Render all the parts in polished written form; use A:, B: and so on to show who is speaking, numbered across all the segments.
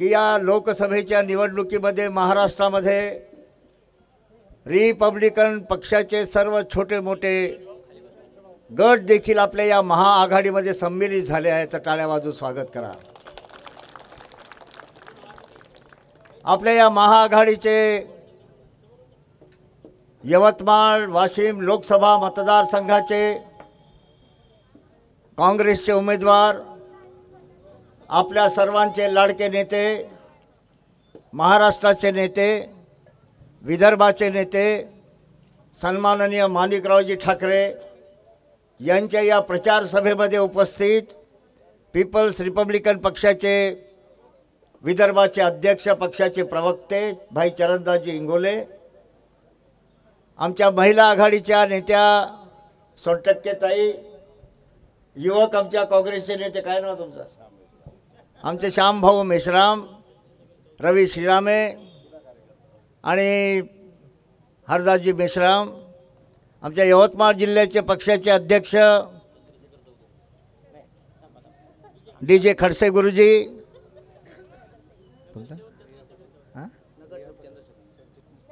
A: की या लोकसभेच्या निवडणुकीमध्ये महाराष्ट्रामध्ये रिपब्लिकन पक्षाचे सर्व छोटे मोठे गट देखील आपल्या या महाआघाडीमध्ये सम्मिलित झाले आहेत. टाळ्या वाजवून स्वागत करा. आपल्या या महाआघाडीचे यवतमाळ वाशिम लोकसभा मतदारसंघाचे काँग्रेसचे उमेदवार, आपल्या सर्वांचे लाडके नेते, महाराष्ट्राचे नेते, विदर्भाचे नेते सन्माननीय माणिकरावजी ठाकरे यांच्या या प्रचार सभेमध्ये उपस्थित पीपल्स रिपब्लिकन पक्षाचे विदर्भाचे अध्यक्ष, पक्षाचे प्रवक्ते भाई चरणदासजी इंगोले, आमच्या महिला आघाडीच्या नेत्या सोनटक्केताई, युवक आमच्या काँग्रेसचे नेते, काय नाव तुमचं, आमचे श्यामभाऊ मेश्राम, रवी श्रीरामे आणि हरदासजी मेश्राम, आमच्या यवतमाळ जिल्ह्याचे पक्षाचे अध्यक्ष DJ खडसे गुरुजी,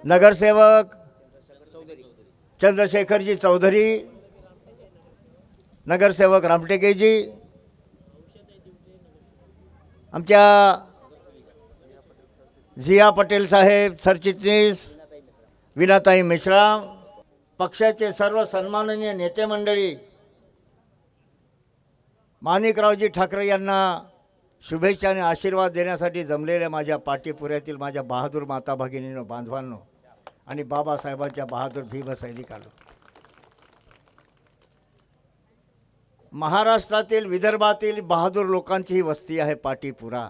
A: नगरसेवक चंद्रशेखरजी चौधरी, नगरसेवक रामटेकेजी, आमच्या झिया पटेल साहेब, सरचिटणीस विनाताई मेश्राम, पक्षाचे सर्व सन्माननीय नेते मंडळी, माणिकरावजी ठाकरे यांना शुभेच्छा आणि आशीर्वाद देण्यासाठी जमलेल्या माझ्या पाठीपुऱ्यातील माझ्या बहादूर माता भगिनींनो, बांधवांनो आणि बाबासाहेबांच्या बहादूर भीमसैनिकांनो, महाराष्ट्रातील विदर्भातील बहादूर लोकांची ही वस्ती आहे पाटीपुरा.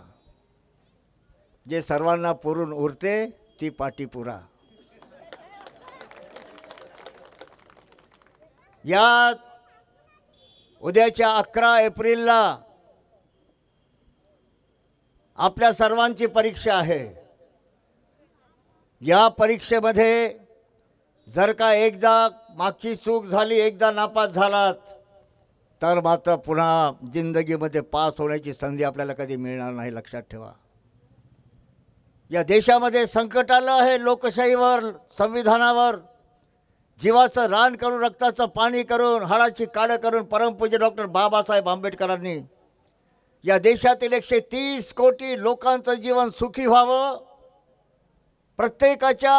A: जे सर्वांना पुरून उरते ती पाटीपुरा. या उद्याच्या 11 एप्रिलला आपल्या सर्वांची परीक्षा आहे. या परीक्षेमध्ये जर का एकदा मागची चूक झाली, एकदा नापास झालात, तर मात्र पुन्हा जिंदगीमध्ये पास होण्याची संधी आपल्याला कधी मिळणार नाही, लक्षात ठेवा. या देशामध्ये संकट आलं आहे. लोकशाहीवर, संविधानावर जीवाचं रान करून, रक्ताचं पाणी करून, हाडाची काढं करून परमपूज्य डॉक्टर बाबासाहेब आंबेडकरांनी या देशातील 130 कोटी लोकांचं जीवन सुखी व्हावं, प्रत्येकाच्या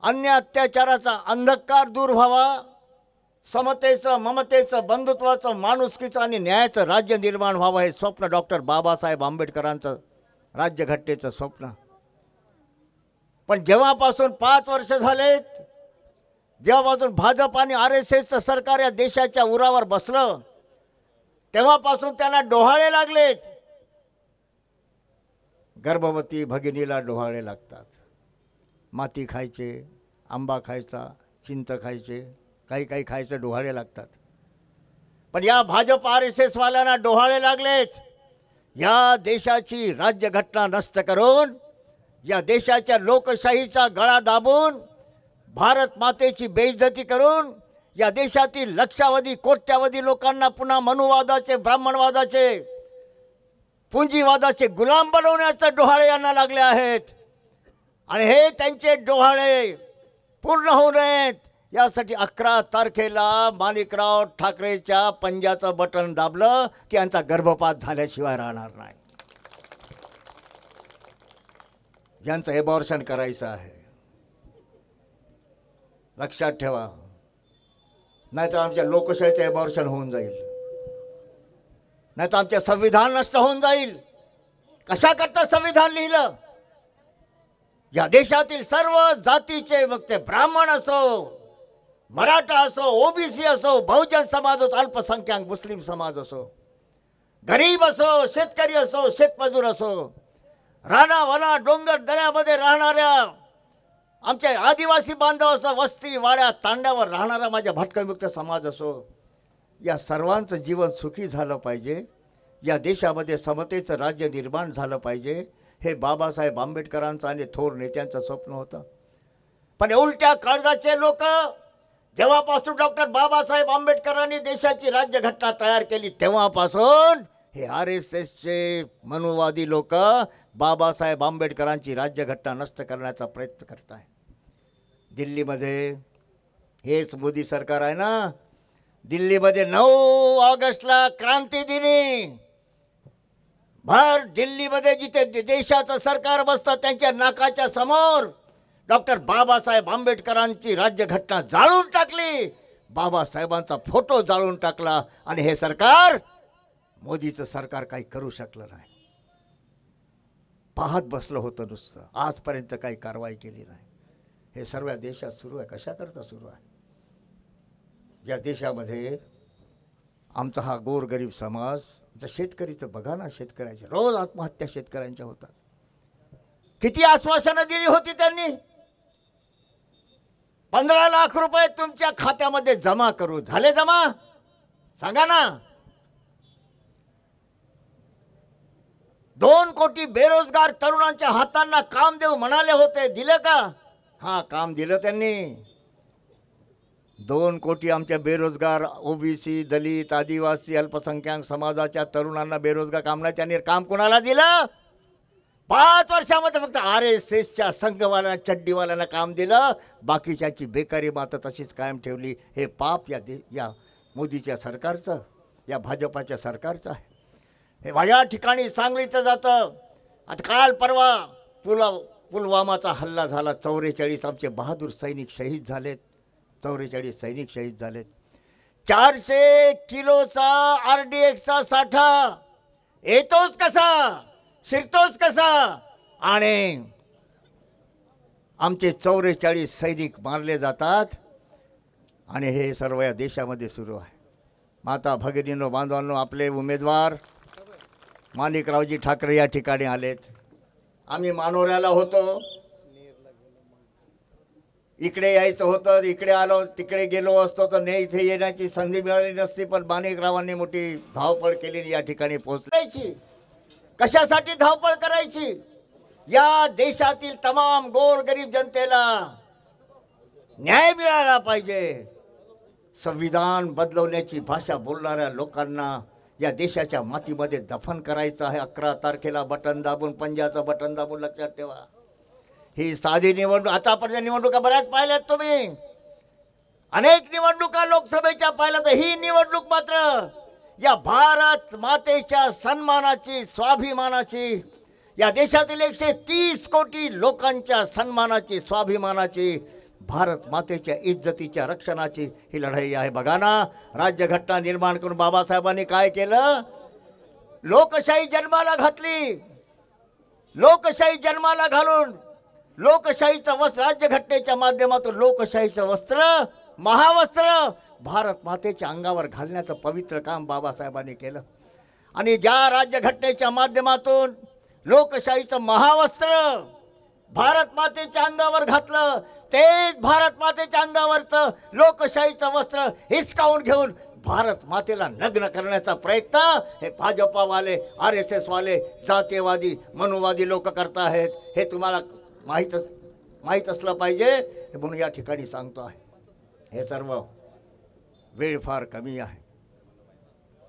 A: अन्याय अत्याचाराचा अंधकार दूर व्हावा, समतेचं, ममतेचं, बंधुत्वाचं, माणुसकीचं आणि न्यायाचं राज्य निर्माण व्हावं, हे स्वप्न डॉक्टर बाबासाहेब आंबेडकरांचं राज्यघटनेचं स्वप्न. पण जेव्हापासून 5 वर्ष झालेत, जेव्हापासून भाजप आणि RSSचं सरकार या देशाच्या उरावर बसलं, तेव्हापासून त्यांना डोहाळे लागलेत. गर्भवती भगिनीला डोहाळे लागतात. माती खायचे, आंबा खायचा, चिंच खायचे, काही खायचं, डोहाळे लागतात. पण या भाजप RSS वाल्यांना डोहाळे लागलेत. या देशाची राज्यघटना नष्ट करून, या देशाच्या लोकशाहीचा गळा दाबून, भारत मातेची बेइज्जती करून, या देशातील लक्षावधी कोट्यावधी लोकांना पुन्हा मनुवादाचे, ब्राह्मणवादाचे, पुंजीवादाचे गुलाम बनवण्याचे डोहाळे यांना लागले आहेत. आणि हे त्यांचे डोहाळे पूर्ण होऊ नयेत यासाठी 11 तारखेला माणिकराव ठाकरेच्या पंजाचं बटन दाबलं की यांचा गर्भपात झाल्याशिवाय राहणार नाही. यांचं एबॉर्शन करायचं आहे, लक्षात ठेवा. नाहीतर आमच्या लोकशाहीचं एबॉर्शन होऊन जाईल, नाहीतर आमचे संविधान नष्ट होऊन जाईल. कशाकरता संविधान लिहिलं? या देशातील सर्व जातीचे, मग ते ब्राह्मण असो, मराठा असो, OBC असो, बहुजन समाज असो, अल्पसंख्याक मुस्लिम समाज असो, गरीब असो, शेतकरी असो, शेतमजूर असो, राणा वना डोंगर दऱ्यामध्ये राहणाऱ्या आमचे आदिवासी बांधव असो, वस्ती वाड्या तांड्यावर राहणारा माझ्या भटकमुक्त समाज असो, या सर्वांचं जीवन सुखी झालं पाहिजे. या देशामध्ये समतेचं राज्य निर्माण झालं पाहिजे. हे बाबासाहेब आंबेडकरांचं आणि थोर नेत्यांचं स्वप्न होतं. पण उलट्या काळजाचे लोक जेव्हापासून डॉक्टर बाबासाहेब आंबेडकरांनी देशाची राज्यघटना तयार केली, तेव्हापासून हे RSSचे मनुवादी लोक बाबासाहेब आंबेडकरांची राज्यघटना नष्ट करण्याचा प्रयत्न करत आहे. दिल्लीमध्ये हेच मोदी सरकार आहे ना. दिल्लीमध्ये 9 ऑगस्टला क्रांती दिनी भर दिल्लीमध्ये जिथे देशाचं सरकार बसतं त्यांच्या नाकाच्या समोर डॉक्टर बाबासाहेब आंबेडकरांची राज्यघटना जाळून टाकली. बाबासाहेबांचा फोटो जाळून टाकला आणि हे सरकार, मोदीचं सरकार काही करू शकलं नाही. पाहत बसलं होतं नुसतं. आजपर्यंत काही कारवाई केली नाही. हे सर्व देशात सुरू आहे. कशाकरता सुरू आहे? या देशामध्ये आमचा हा गोरगरीब समाज, शेतकरीचं बघा ना, शेतकऱ्याचे रोज आत्महत्या शेतकऱ्यांच्या होतात. किती आश्वासनं दिली होती त्यांनी? 15 लाख रुपये तुमच्या खात्यामध्ये जमा करू. झाले जमा? सांगा ना. 2 कोटी बेरोजगार तरुणांच्या हातांना काम देऊ म्हणाले होते. दिलं का? हा, काम दिलं त्यांनी. 2 कोटी आमच्या बेरोजगार ओबीसी, दलित, आदिवासी, अल्पसंख्याक समाजाच्या तरुणांना बेरोजगार काम नाही. त्यांनी काम कोणाला दिलं? 5 वर्षामध्ये फक्त RSSच्या संघवाल्यांना, चड्डीवाल्यांना काम दिलं. बाकीच्याची बेकारी मात्र तशीच कायम ठेवली. हे पाप या मोदीच्या सरकारचं, या भाजपाच्या सरकारचं आहे. हे माझ्या ठिकाणी सांगलीचं जातं. आता काल परवा पुलवामाचा हल्ला झाला. 44 आमचे बहादूर सैनिक शहीद झालेत. 44 सैनिक शहीद झालेत. 400 किलोचा RDXचा साठा येतोच कसा, शिरतोच कसा, आणि आमचे 44 सैनिक मारले जातात. आणि हे सर्व या देशामध्ये सुरू आहे. माता भगिनींनो, बांधवांनो, आपले उमेदवार माणिकरावजी ठाकरे या ठिकाणी आलेत. आम्ही मानोऱ्याला होतो. इकडे यायचं होतं, इकडे आलो, तिकडे गेलो असतो तर इथे येण्याची संधी मिळाली नसती. पण माणिकरावांनी मोठी धावपळ केली, या ठिकाणी पोहोचायची. कशासाठी धावपळ करायची? या देशातील तमाम गोरगरीब जनतेला न्याय मिळाला पाहिजे. संविधान बदलवण्याची भाषा बोलणाऱ्या लोकांना या देशाच्या मातीमध्ये दफन करायचं आहे. 11 तारखेला बटन दाबून, पंजाचं बटन दाबून, लक्षात ठेवा. ही साधी निवडणूक, आतापर्यंत निवडणुका बऱ्याच पाहिल्यात तुम्ही, अनेक निवडणुका लोकसभेच्या पाहिल्या. तर ही निवडणूक मात्र या भारत मातेच्या सन्मानाची, स्वाभिमानाची, या देशातील 130 कोटी लोकांच्या सन्मानाची, स्वाभिमानाची, भारत मातेच्या इज्जतीच्या रक्षणाची ही लढाई आहे. बघा ना, राज्यघटना निर्माण करून बाबासाहेबांनी काय केलं? लोकशाही जन्माला घातली. लोकशाही जन्माला घालून लोकशाहीचं वस्त्र, राज्यघटनेच्या माध्यमातून लोकशाहीचं वस्त्र, महावस्त्र भारत मातेच्या अंगावर घालण्याचं पवित्र काम बाबासाहेबांनी केलं. आणि ज्या राज्यघटनेच्या माध्यमातून लोकशाहीचं महावस्त्र भारत मातेच्या अंगावर घातलं, तेच भारत मातेच्या अंगावरचं लोकशाहीचं वस्त्र हिसकावून घेऊन भारत मातेला नग्न करण्याचा प्रयत्न हे भाजपावाले, RSS वाले, जातीयवादी, मनुवादी लोक करत आहेत. हे तुम्हाला माहीत असलं पाहिजे, म्हणून या ठिकाणी सांगतो आहे. हे सर्व वेळ फार कमी आहे.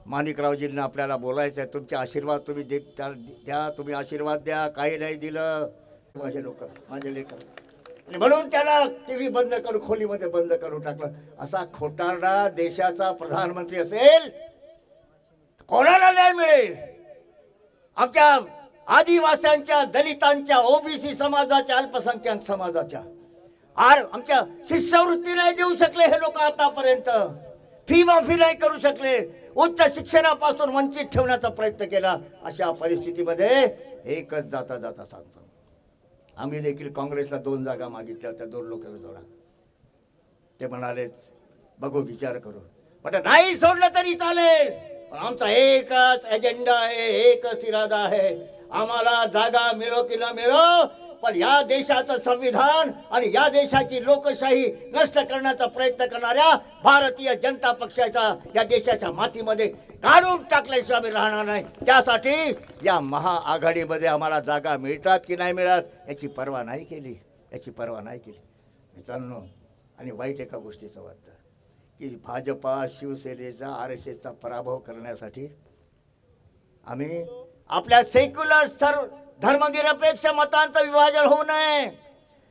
A: माणिकरावजींना आपल्याला बोलायचं आहे. तुमचे आशीर्वाद तुम्ही द्या, तुम्ही आशीर्वाद द्या. काही नाही दिलं माझे लोक, माझे लेकर, म्हणून त्याला TV बंद करून, खोलीमध्ये बंद करून टाकलं. असा खोटारडा देशाचा प्रधानमंत्री असेल, कोणाला न्याय मिळेल? आमच्या आदिवासींच्या, दलितांच्या, ओबीसी समाजाच्या, अल्पसंख्याक समाजाच्या आमच्या शिष्यवृत्ती नाही देऊ शकले हे लोक आतापर्यंत. फी माफी नाही करू शकले. उच्च शिक्षणापासून वंचित ठेवण्याचा प्रयत्न केला. अशा परिस्थितीमध्ये एकच जाता सांगतो, आम्ही देखील काँग्रेसला 2 जागा मागितल्या होत्या, 2 लोकांना जोडा. ते म्हणाले बघू, विचार करू. पण नाही सोडलं तरी चालेल, पण आमचा एकच एजेंडा आहे, एकच इरादा आहे. आम्हाला जागा मिळो की न मिळो, पण या देशाचं संविधान आणि या देशाची लोकशाही नष्ट करण्याचा प्रयत्न करणाऱ्या भारतीय जनता पक्षाचा या देशाच्या मातीमध्ये काढून टाकल्याशिवाय आम्ही राहणार नाही. त्यासाठी या महाआघाडीमध्ये आम्हाला जागा मिळतात की नाही मिळत याची पर्वा नाही केली, मित्रांनो. आणि वाईट एका गोष्टीचं वाटतं की भाजपा, शिवसेनेचा, RSSचा पराभव करण्यासाठी आम्ही आपल्या सेक्युलर सर्व धर्मनिरपेक्ष मतांचं विभाजन होऊ नये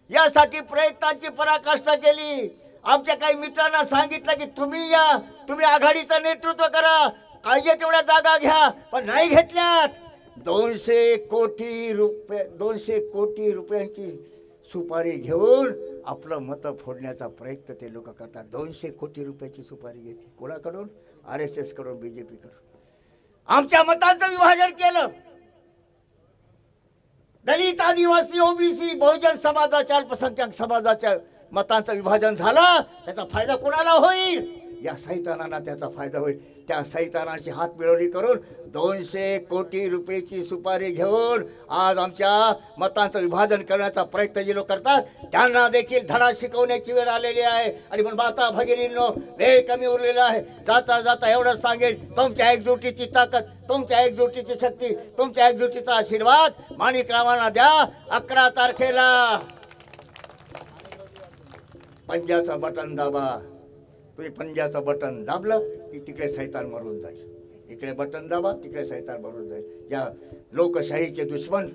A: यासाठी प्रयत्नांची पराकाष्ठा केली। आमच्या काही मित्रांना सांगितलं की तुम्ही या, तुम्ही आघाडीचं नेतृत्व करा, पाहिजे तेवढ्या जागा घ्या, पण नाही घेतल्यात। 200 कोटी रुपयांची सुपारी घेऊन आपलं मत फोडण्याचा प्रयत्न ते लोक करतात। 200 कोटी रुपयाची सुपारी घेतली कोणाकडून? RSS कडून, BJP कडून। आमच्या मतांचं विभाजन केलं। दलित, आदिवासी, OBC, बहुजन समाजाच्या, अल्पसंख्याक समाजाच्या मतांचं विभाजन झालं, त्याचा फायदा कोणाला होईल? या सैतानांना त्याचा फायदा होईल। त्या सैतानाची हात मिळवणी करून 200 कोटी रुपयाची सुपारी घेऊन आज आमच्या मतांचं विभाजन करण्याचा प्रयत्न जे लोक करतात त्यांना देखील धडा शिकवण्याची वेळ आलेली आहे। आणि पण माता भगिनींनो, वेळ कमी उरलेला आहे। जाता जाता एवढंच सांगेल, तुमच्या एकजुटीची ताकद, तुमच्या एकजुटीची शक्ती, तुमच्या एकजुटीचा आशीर्वाद माणिकरावांना द्या। 11 तारखेला पंजाचं बटन दाबा। तुम्ही पंजाचं बटन दाबलं की तिकडे सैतान मरून जाईल। इकडे बटन दाबा, तिकडे सैतान मरून जाईल। या लोकशाहीचे दुश्मन,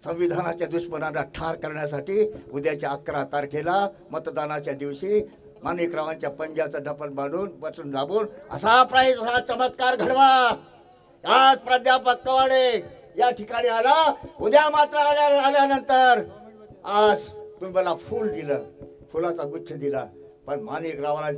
A: संविधानाच्या दुश्मनांना ठार करण्यासाठी उद्याच्या 11 तारखेला मतदानाच्या दिवशी माणिकरावांच्या पंजाचं ढपण बांधून बटन दाबून असा चमत्कार घडवा। आज प्राध्यापक कवाडे या ठिकाणी आला, उद्या मात्र आल्यानंतर आज तुम्ही मला फूल दिलं, फुलाचा गुच्छ दिला, पण माणिकरावाला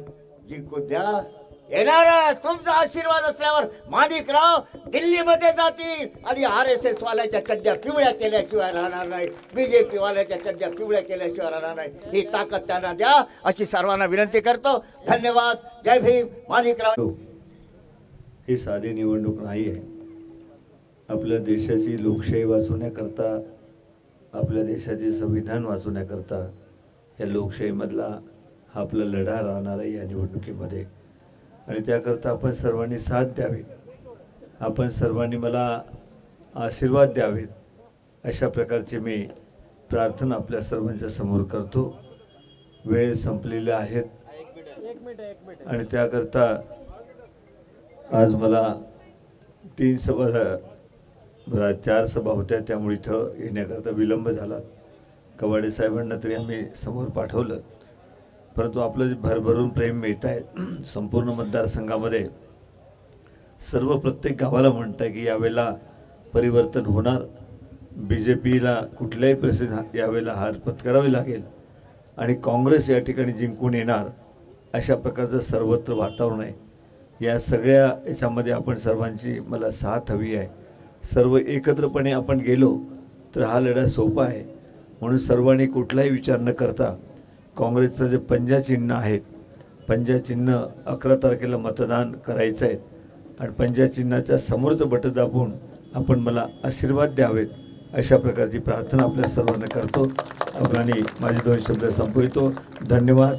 A: जिंकू द्या। येणारच तुमचा आशीर्वाद असल्यावर माणिकराव दिल्लीमध्ये जातील आणि RSS वाल्याच्या चड्ड्या पिवळ्या केल्याशिवाय राहणार नाही, BJP वाल्याच्या चड्ड्या पिवळ्या केल्याशिवाय राहणार नाही। ही ताकद त्यांना द्या अशी सर्वांना विनंती करतो। धन्यवाद। जय भीम। माणिकराव
B: ही साधी निवडणूक नाही आहे। आपल्या देशाची लोकशाही वाचवण्याकरता, आपल्या देशाचे संविधान वाचवण्याकरता या लोकशाहीमधला हा आपला लढा राहणार आहे या निवडणुकीमध्ये। आणि त्याकरता आपण सर्वांनी साथ द्यावी, आपण सर्वांनी मला आशीर्वाद द्यावेत, अशा प्रकारची मी प्रार्थना आपल्या सर्वांच्या समोर करतो। वेळ संपलेले आहेत आणि त्याकरता आज मला 3 सभा 4 सभा होत्या, त्यामुळे इथं येण्याकरता विलंब झाला। कवाडे साहेबांना तरी आम्ही समोर पाठवलं, परंतु आपलं भरभरून प्रेम मिळत आहे। संपूर्ण मतदारसंघामध्ये सर्व प्रत्येक गावाला म्हणत आहे की यावेळेला परिवर्तन होणार, BJPला कुठल्याही परिस्थितीत यावेळेला हार पत्करावी लागेल आणि काँग्रेस या ठिकाणी जिंकून येणार, अशा प्रकारचं सर्वत्र वातावरण आहे। या सगळ्या याच्यामध्ये आपण सर्वांची मला साथ हवी आहे। सर्व एकत्रपणे आपण गेलो तर हा लढा सोपा आहे। म्हणून सर्वांनी कुठलाही विचार न करता काँग्रेसचं जे पंजा चिन्ह आहेत, पंजा चिन्ह 11 तारखेला मतदान करायचं आहे आणि पंजा चिन्हाच्या समोरचं बटन दाबून आपण मला आशीर्वाद द्यावेत, अशा प्रकारची प्रार्थना आपल्या सर्वांना करतो। आपल्याने माझे 2 शब्द संपवितो। धन्यवाद।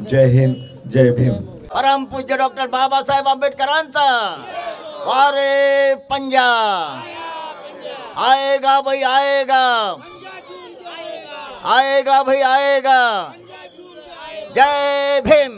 B: जय हिंद, जय भीम।
A: परमपूज्य डॉक्टर बाबासाहेब आंबेडकरांचा वारे पंजा आएगा भाई आएगा, आएगा भाई आएगा। जय भीम।